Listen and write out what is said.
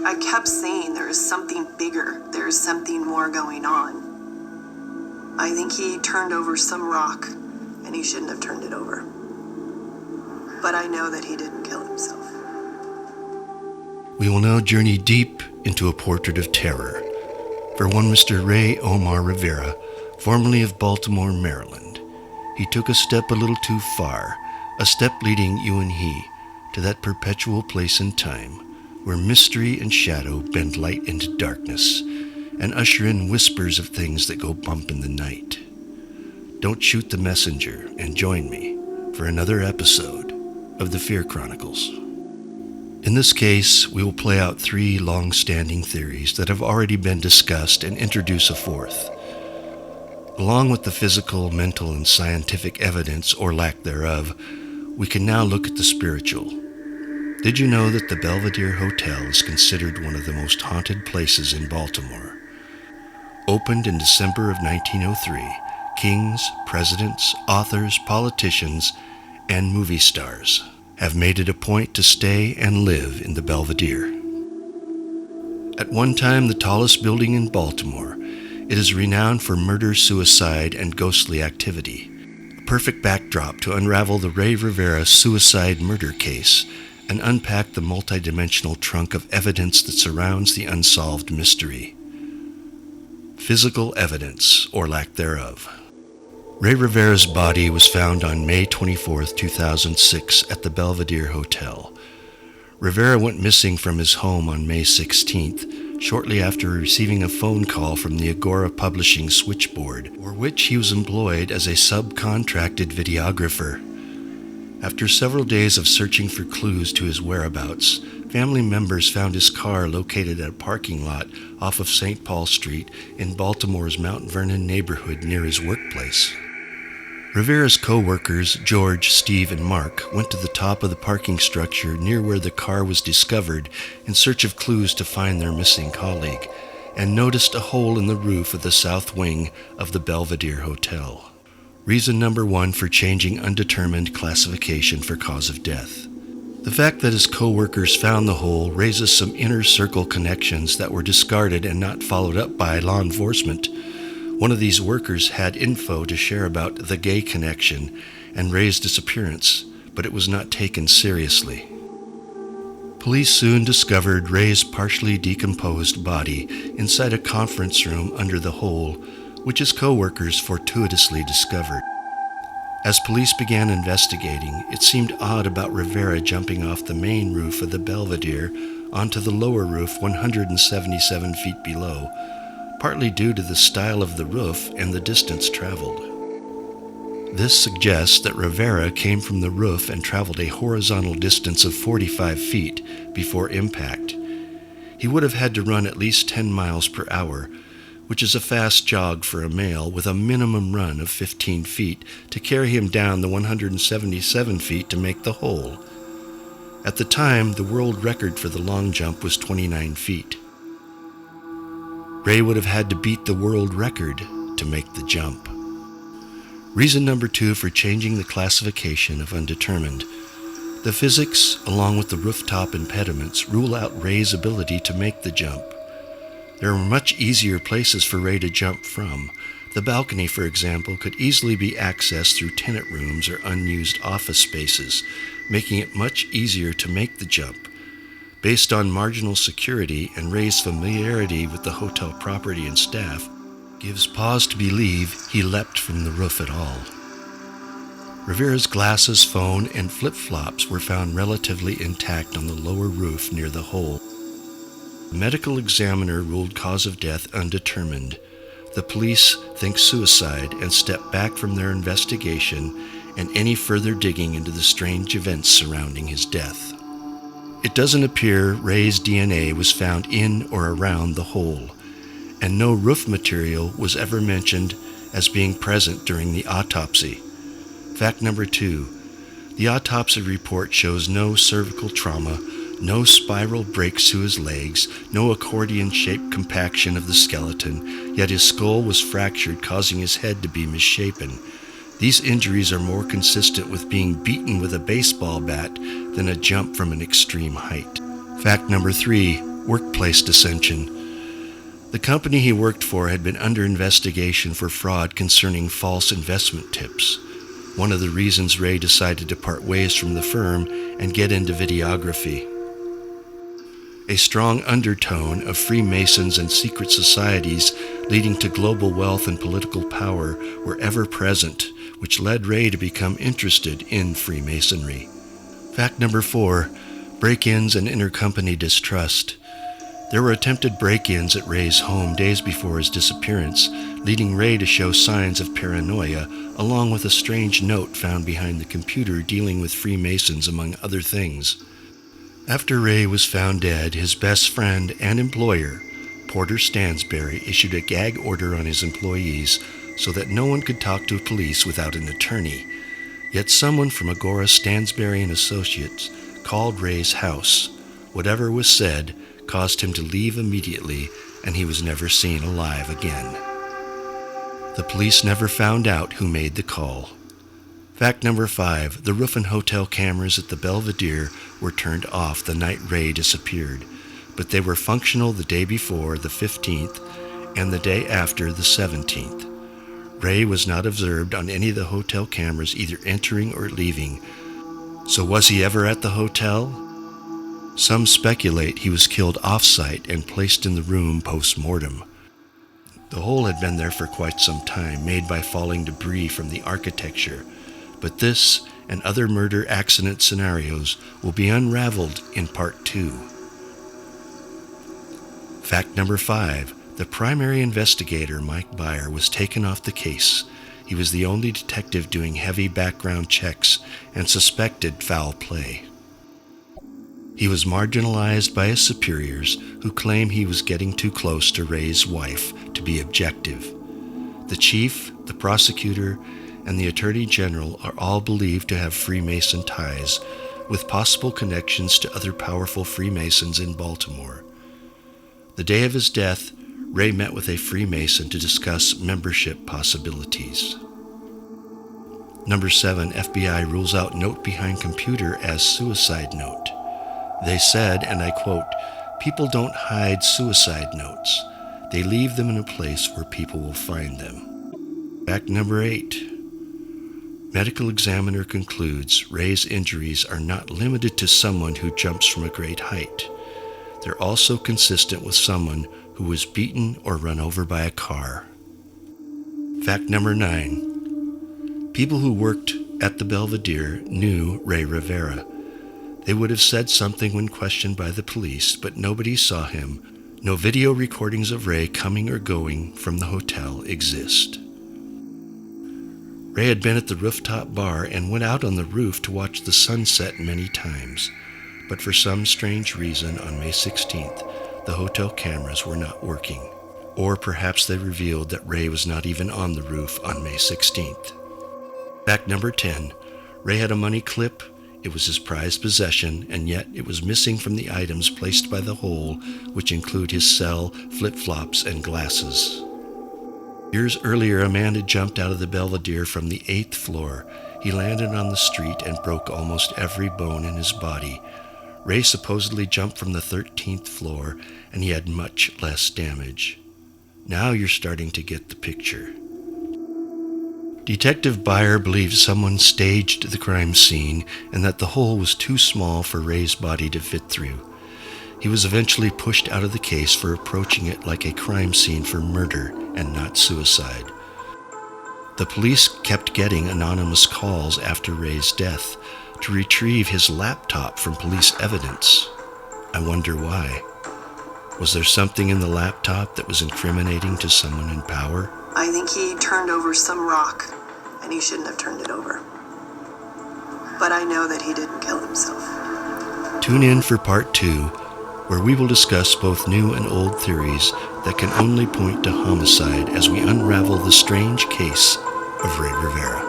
I kept saying there is something bigger, there is something more going on. I think he turned over some rock, and he shouldn't have turned it over. But I know that he didn't kill himself. We will now journey deep into a portrait of terror for one Mr. Rey Rivera, formerly of Baltimore, Maryland. He took a step a little too far, a step leading you and he to that perpetual place in time where mystery and shadow bend light into darkness and usher in whispers of things that go bump in the night. Don't shoot the messenger and join me for another episode of the Fear Chronicles. In this case, we will play out 3 long-standing theories that have already been discussed and introduce a 4th. Along with the physical, mental, and scientific evidence, or lack thereof, we can now look at the spiritual. Did you know that the Belvedere Hotel is considered one of the most haunted places in Baltimore? Opened in December of 1903, kings, presidents, authors, politicians, and movie stars have made it a point to stay and live in the Belvedere. At one time the tallest building in Baltimore, it is renowned for murder, suicide, and ghostly activity. A perfect backdrop to unravel the Rey Rivera suicide-murder case and unpack the multidimensional trunk of evidence that surrounds the unsolved mystery. Physical evidence, or lack thereof. Rey Rivera's body was found on May 24, 2006 at the Belvedere Hotel. Rivera went missing from his home on May 16th, shortly after receiving a phone call from the Agora Publishing switchboard, for which he was employed as a subcontracted videographer. After several days of searching for clues to his whereabouts, family members found his car located at a parking lot off of St. Paul Street in Baltimore's Mount Vernon neighborhood near his workplace. Rivera's co-workers, George, Steve, and Mark, went to the top of the parking structure near where the car was discovered in search of clues to find their missing colleague, and noticed a hole in the roof of the south wing of the Belvedere Hotel. Reason number 1 for changing undetermined classification for cause of death. The fact that his co-workers found the hole raises some inner circle connections that were discarded and not followed up by law enforcement. One of these workers had info to share about the gay connection and Rey's disappearance, but it was not taken seriously. Police soon discovered Rey's partially decomposed body inside a conference room under the hole, which his co-workers fortuitously discovered. As police began investigating, it seemed odd about Rivera jumping off the main roof of the Belvedere onto the lower roof 177 feet below, partly due to the style of the roof and the distance traveled. This suggests that Rivera came from the roof and traveled a horizontal distance of 45 feet before impact. He would have had to run at least 10 miles per hour, which is a fast jog for a male with a minimum run of 15 feet to carry him down the 177 feet to make the hole. At the time, the world record for the long jump was 29 feet. Rey would have had to beat the world record to make the jump. Reason number 2 for changing the classification of undetermined. The physics, along with the rooftop impediments, rule out Rey's ability to make the jump. There are much easier places for Rey to jump from. The balcony, for example, could easily be accessed through tenant rooms or unused office spaces, making it much easier to make the jump. Based on marginal security and Rey's familiarity with the hotel property and staff, gives pause to believe he leapt from the roof at all. Rivera's glasses, phone, and flip-flops were found relatively intact on the lower roof near the hole. The medical examiner ruled cause of death undetermined. The police think suicide and step back from their investigation and any further digging into the strange events surrounding his death. It doesn't appear Rey's DNA was found in or around the hole, and no roof material was ever mentioned as being present during the autopsy. Fact number 2, the autopsy report shows no cervical trauma, no spiral breaks to his legs, no accordion-shaped compaction of the skeleton, yet his skull was fractured, causing his head to be misshapen. These injuries are more consistent with being beaten with a baseball bat than a jump from an extreme height. Fact number 3, workplace dissension. The company he worked for had been under investigation for fraud concerning false investment tips. One of the reasons Rey decided to part ways from the firm and get into videography. A strong undertone of Freemasons and secret societies leading to global wealth and political power were ever present, which led Rey to become interested in Freemasonry. Fact number 4, break-ins and intercompany distrust. There were attempted break-ins at Rey's home days before his disappearance, leading Rey to show signs of paranoia, along with a strange note found behind the computer dealing with Freemasons, among other things. After Rey was found dead, his best friend and employer, Porter Stansberry, issued a gag order on his employees so that no one could talk to police without an attorney. Yet someone from Agora Stansberry and Associates called Rey's house. Whatever was said caused him to leave immediately, and he was never seen alive again. The police never found out who made the call. Fact number 5, the roof and hotel cameras at the Belvedere were turned off the night Rey disappeared, but they were functional the day before, the 15th, and the day after, the 17th. Rey was not observed on any of the hotel cameras either entering or leaving. So was he ever at the hotel? Some speculate he was killed off-site and placed in the room post-mortem. The hole had been there for quite some time, made by falling debris from the architecture, but this and other murder accident scenarios will be unraveled in Part 2. Fact number 5. The primary investigator, Mike Byer, was taken off the case. He was the only detective doing heavy background checks and suspected foul play. He was marginalized by his superiors, who claim he was getting too close to Rey's wife to be objective. The chief, the prosecutor, and the attorney general are all believed to have Freemason ties, with possible connections to other powerful Freemasons in Baltimore. The day of his death, Rey met with a Freemason to discuss membership possibilities. Number 7, FBI rules out note behind computer as suicide note. They said, and I quote, "People don't hide suicide notes. They leave them in a place where people will find them." Fact number 8. Medical examiner concludes Rey's injuries are not limited to someone who jumps from a great height. They're also consistent with someone who was beaten or run over by a car. Fact number 9. People who worked at the Belvedere knew Rey Rivera. They would have said something when questioned by the police, but nobody saw him. No video recordings of Rey coming or going from the hotel exist. Rey had been at the rooftop bar and went out on the roof to watch the sunset many times, but for some strange reason on May 16th, the hotel cameras were not working. Or perhaps they revealed that Rey was not even on the roof on May 16th. Fact number 10. Rey had a money clip. It was his prized possession, and yet it was missing from the items placed by the hole, which include his cell, flip-flops, and glasses. Years earlier, a man had jumped out of the Belvedere from the 8th floor. He landed on the street and broke almost every bone in his body. Rey supposedly jumped from the 13th floor, and he had much less damage. Now you're starting to get the picture. Detective Byer believes someone staged the crime scene and that the hole was too small for Rey's body to fit through. He was eventually pushed out of the case for approaching it like a crime scene for murder and not suicide. The police kept getting anonymous calls after Rey's death to retrieve his laptop from police evidence. I wonder why. Was there something in the laptop that was incriminating to someone in power? I think he turned over some rock, and he shouldn't have turned it over. But I know that he didn't kill himself. Tune in for Part 2, where we will discuss both new and old theories that can only point to homicide as we unravel the strange case of Rey Rivera.